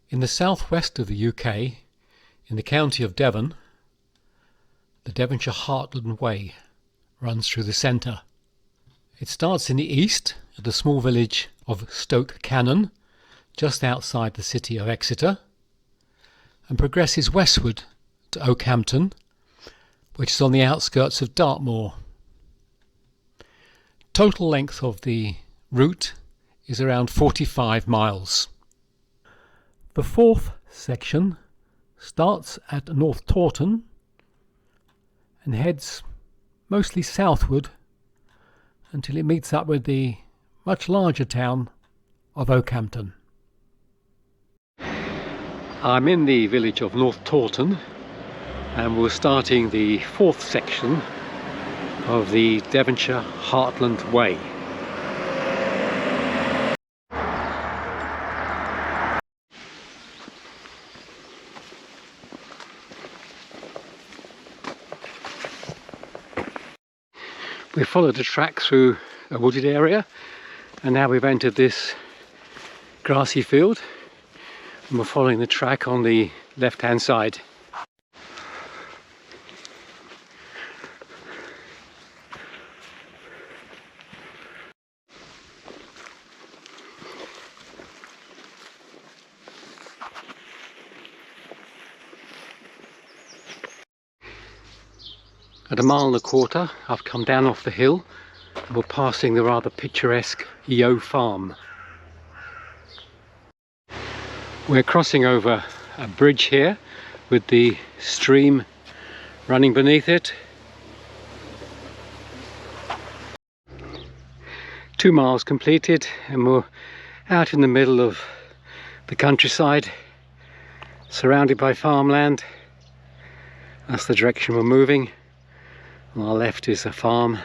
In the southwest of the UK, in the county of Devon, the Devonshire Heartland Way runs through the centre. It starts in the east at the small village of Stoke Cannon, just outside the city of Exeter, and progresses westward to Okehampton, which is on the outskirts of Dartmoor. Total length of the route is around 45 miles. The fourth section starts at North Tawton and heads mostly southward until it meets up with the much larger town of Okehampton. I'm in the village of North Tawton and we're starting the fourth section of the Devonshire Heartland Way. We followed the track through a wooded area and now we've entered this grassy field and we're following the track on the left hand side. At 1.25 miles, I've come down off the hill and we're passing the rather picturesque Eo farm. We're crossing over a bridge here with the stream running beneath it. 2 miles completed and we're out in the middle of the countryside, surrounded by farmland. That's the direction we're moving. On our left is a farm.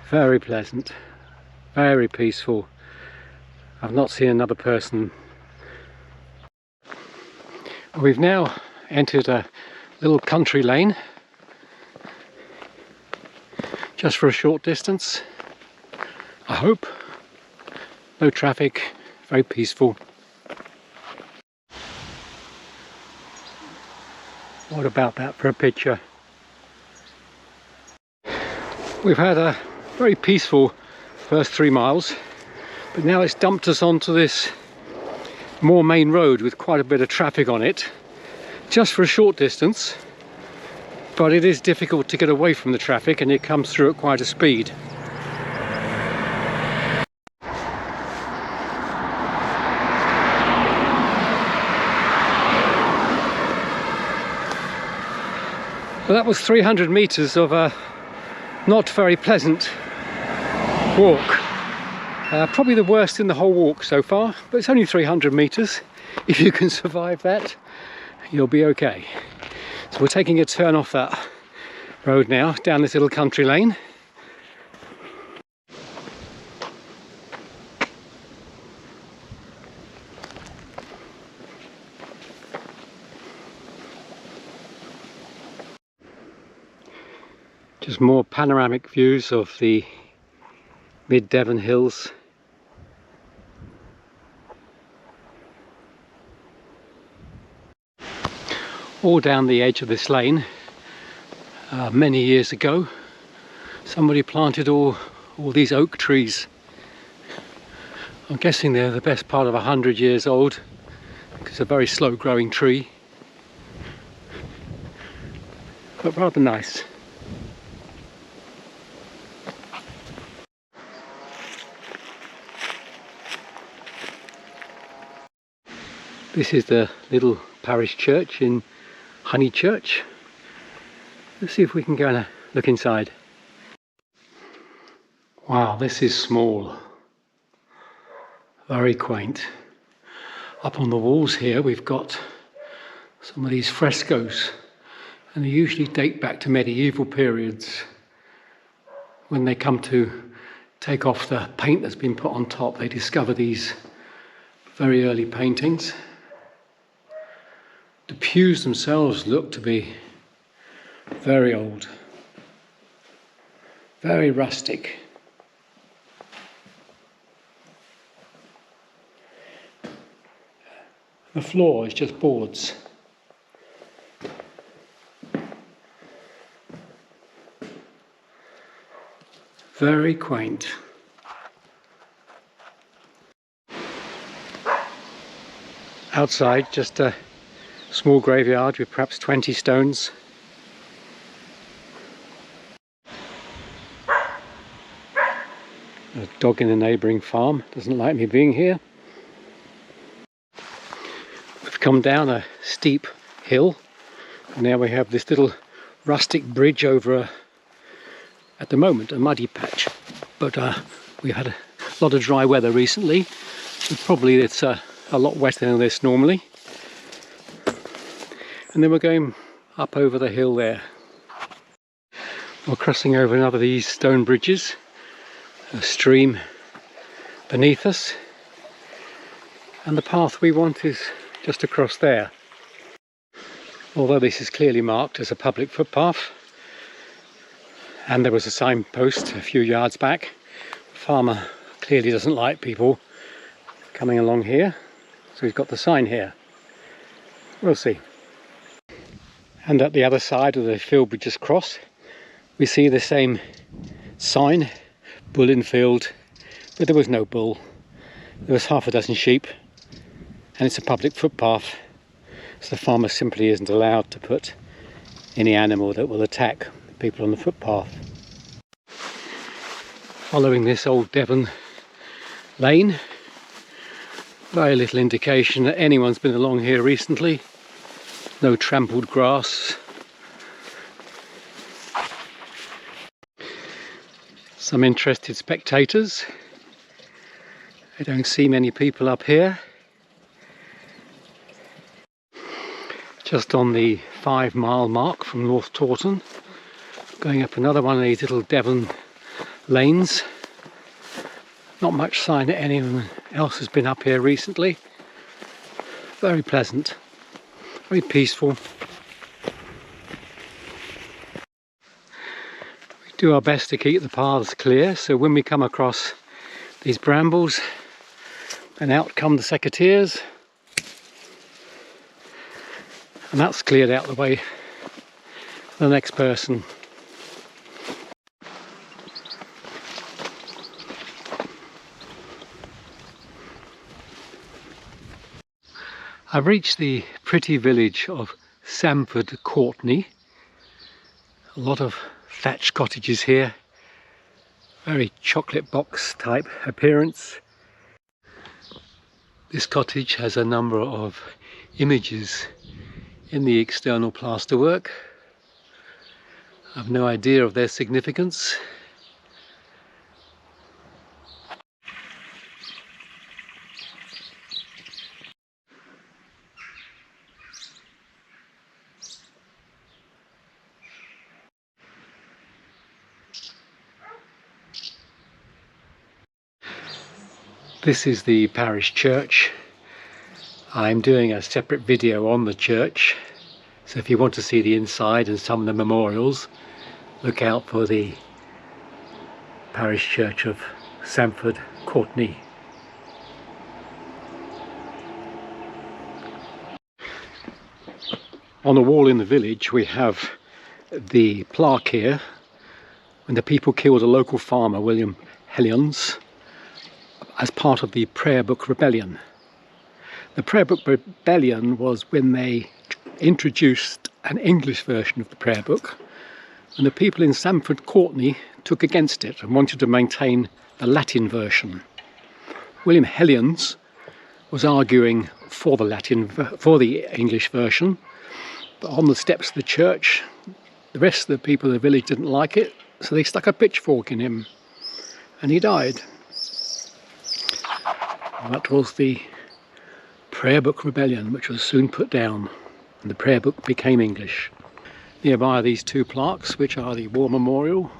Very pleasant, very peaceful. I've not seen another person. We've now entered a little country lane just for a short distance. I hope. No traffic, very peaceful. What about that for a picture? We've had a very peaceful first 3 miles, but now it's dumped us onto this more main road with quite a bit of traffic on it, just for a short distance, but it is difficult to get away from the traffic and it comes through at quite a speed. Well, that was 300 metres of a not very pleasant walk. Probably the worst in the whole walk so far, but it's only 300 metres. If you can survive that, you'll be okay. So we're taking a turn off that road now, down this little country lane. Just more panoramic views of the mid-Devon hills. All down the edge of this lane, many years ago, somebody planted all these oak trees. I'm guessing they're the best part of 100 years old, because it's a very slow growing tree, but rather nice. This is the little parish church in Honeychurch. Let's see if we can go and look inside. Wow, this is small. Very quaint. Up on the walls here we've got some of these frescoes, and they usually date back to medieval periods. When they come to take off the paint that's been put on top, they discover these very early paintings. The pews themselves look to be very old, very rustic. The floor is just boards. Very quaint. Outside, just a small graveyard with perhaps 20 stones. A dog in a neighbouring farm doesn't like me being here. We've come down a steep hill and now we have this little rustic bridge over at the moment a muddy patch, but we've had a lot of dry weather recently, so probably it's a lot wetter than this normally. And then we're going up over the hill there. We're crossing over another of these stone bridges, a stream beneath us, and the path we want is just across there. Although this is clearly marked as a public footpath, and there was a signpost a few yards back, the farmer clearly doesn't like people coming along here, so he's got the sign here. We'll see. And at the other side of the field we just crossed, we see the same sign, bull in field, but there was no bull. There was half a dozen sheep, and it's a public footpath, so the farmer simply isn't allowed to put any animal that will attack people on the footpath. Following this old Devon lane, very little indication that anyone's been along here recently. No trampled grass. Some interested spectators. I don't see many people up here. Just on the 5-mile mark from North Tawton, going up another one of these little Devon lanes. Not much sign that anyone else has been up here recently. Very pleasant, very peaceful. We do our best to keep the paths clear, so when we come across these brambles, then out come the secateurs, and that's cleared out the way for the next person. I've reached the pretty village of Sanford Courtney. A lot of thatched cottages here, very chocolate box type appearance. This cottage has a number of images in the external plasterwork. I've no idea of their significance. This is the parish church. I'm doing a separate video on the church, so if you want to see the inside and some of the memorials, look out for the parish church of Sanford Courtney. On a wall in the village we have the plaque here when the people killed a local farmer, William Hellions, as part of the Prayer Book Rebellion. The Prayer Book Rebellion was when they introduced an English version of the prayer book, and the people in Sanford Courtney took against it and wanted to maintain the Latin version. William Hellions was arguing for the English version, but on the steps of the church the rest of the people of the village didn't like it, so they stuck a pitchfork in him and he died. That was the Prayer Book Rebellion, which was soon put down, and the prayer book became English. Nearby are these two plaques, which are the War Memorial.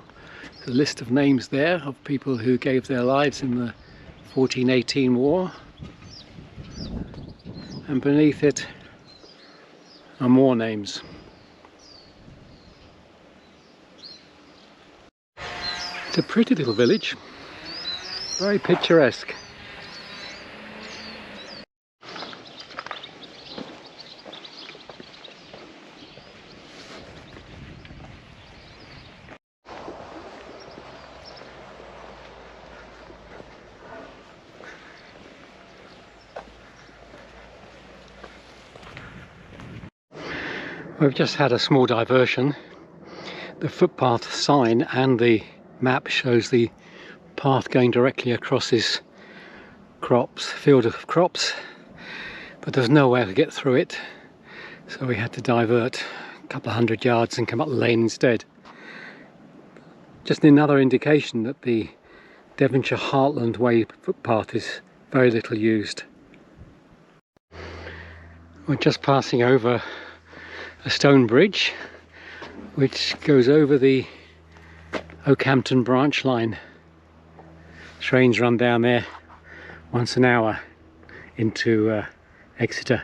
There's a list of names there of people who gave their lives in the 1418 war, and beneath it are more names. It's a pretty little village, very picturesque. We've just had a small diversion. The footpath sign and the map shows the path going directly across this field of crops, but there's no way to get through it, so we had to divert a couple of 100 yards and come up the lane instead. Just another indication that the Devonshire Heartland Way footpath is very little used. We're just passing over a stone bridge which goes over the Okehampton branch line. Trains run down there once an hour into Exeter.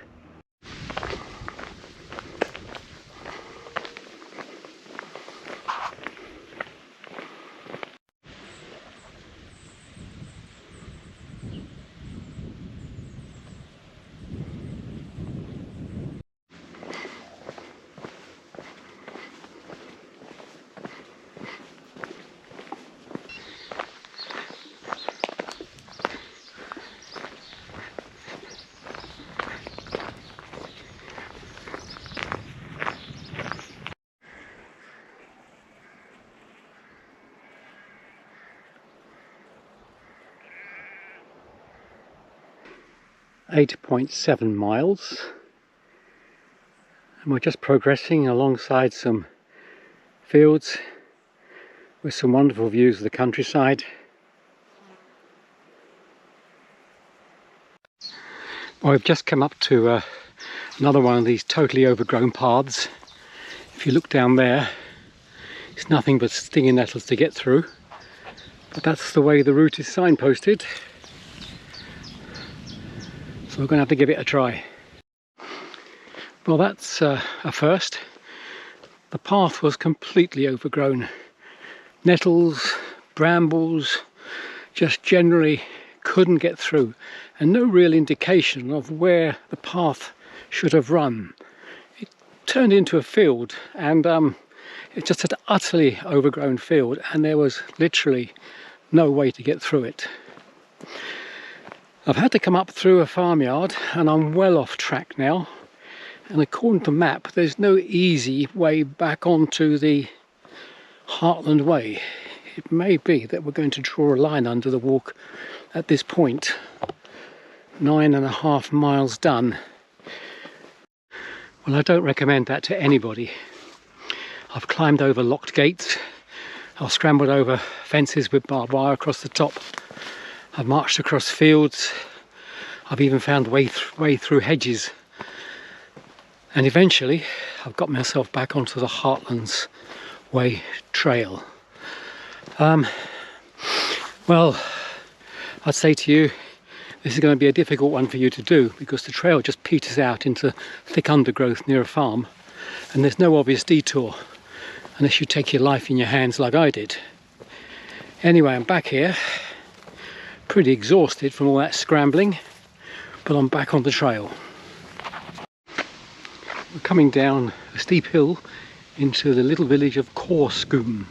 .7 miles, and we're just progressing alongside some fields with some wonderful views of the countryside. Well, we've just come up to another one of these totally overgrown paths. If you look down there, it's nothing but stinging nettles to get through, but that's the way the route is signposted. So we're going to have to give it a try. Well, that's a first. The path was completely overgrown. Nettles, brambles, just generally couldn't get through, and no real indication of where the path should have run. It turned into a field, and it's just an utterly overgrown field, and there was literally no way to get through it. I've had to come up through a farmyard, and I'm well off track now, and according to the map there's no easy way back onto the Heartland Way. It may be that we're going to draw a line under the walk at this point. 9.5 miles done. Well, I don't recommend that to anybody. I've climbed over locked gates, I've scrambled over fences with barbed wire across the top, I've marched across fields, I've even found way through hedges, and eventually I've got myself back onto the Heartlands Way trail. Well, I'd say to you, this is going to be a difficult one for you to do, because the trail just peters out into thick undergrowth near a farm, and there's no obvious detour unless you take your life in your hands like I did. Anyway, I'm back here, pretty exhausted from all that scrambling, but I'm back on the trail. We're coming down a steep hill into the little village of Okehampton.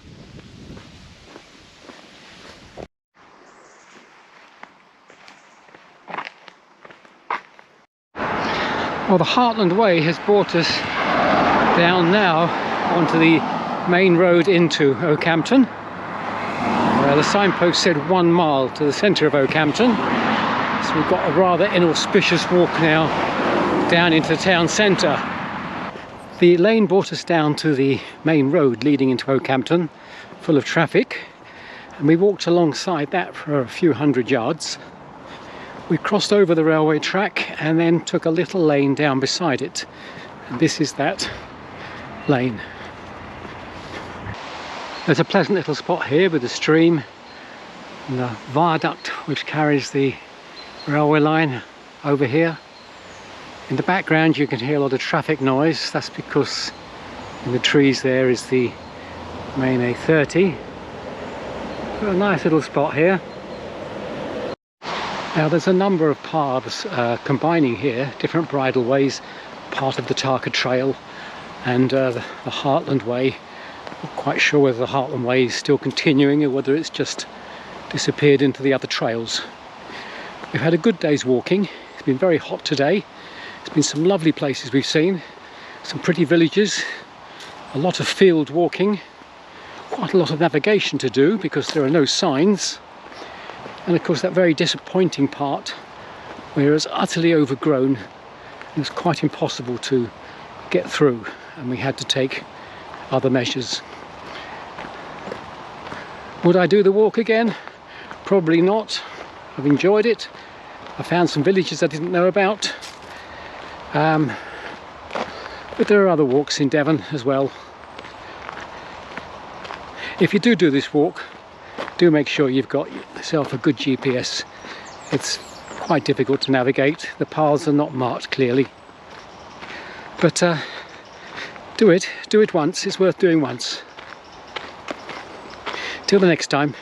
Well, the Heartland Way has brought us down now onto the main road into Okehampton. The signpost said 1 mile to the centre of Okehampton, so we've got a rather inauspicious walk now down into the town centre. The lane brought us down to the main road leading into Okehampton, full of traffic, and we walked alongside that for a few 100 yards. We crossed over the railway track and then took a little lane down beside it, and this is that lane. There's a pleasant little spot here with a stream and a viaduct which carries the railway line over here. In the background you can hear a lot of traffic noise. That's because in the trees there is the main A30. Got a nice little spot here. Now there's a number of paths combining here, different bridle ways, part of the Tarka Trail and the Heartland Way. Not quite sure whether the Heartland Way is still continuing or whether it's just disappeared into the other trails. We've had a good day's walking. It's been very hot today. There's been some lovely places we've seen, Some pretty villages, a lot of field walking, quite a lot of navigation to do because there are no signs, and of course that very disappointing part where it was utterly overgrown. It was quite impossible to get through, and we had to take other measures. Would I do the walk again? Probably not. I've enjoyed it. I found some villages I didn't know about. But there are other walks in Devon as well. If you do this walk, do make sure you've got yourself a good GPS. It's quite difficult to navigate. The paths are not marked clearly. But do it once. It's worth doing once. Till the next time.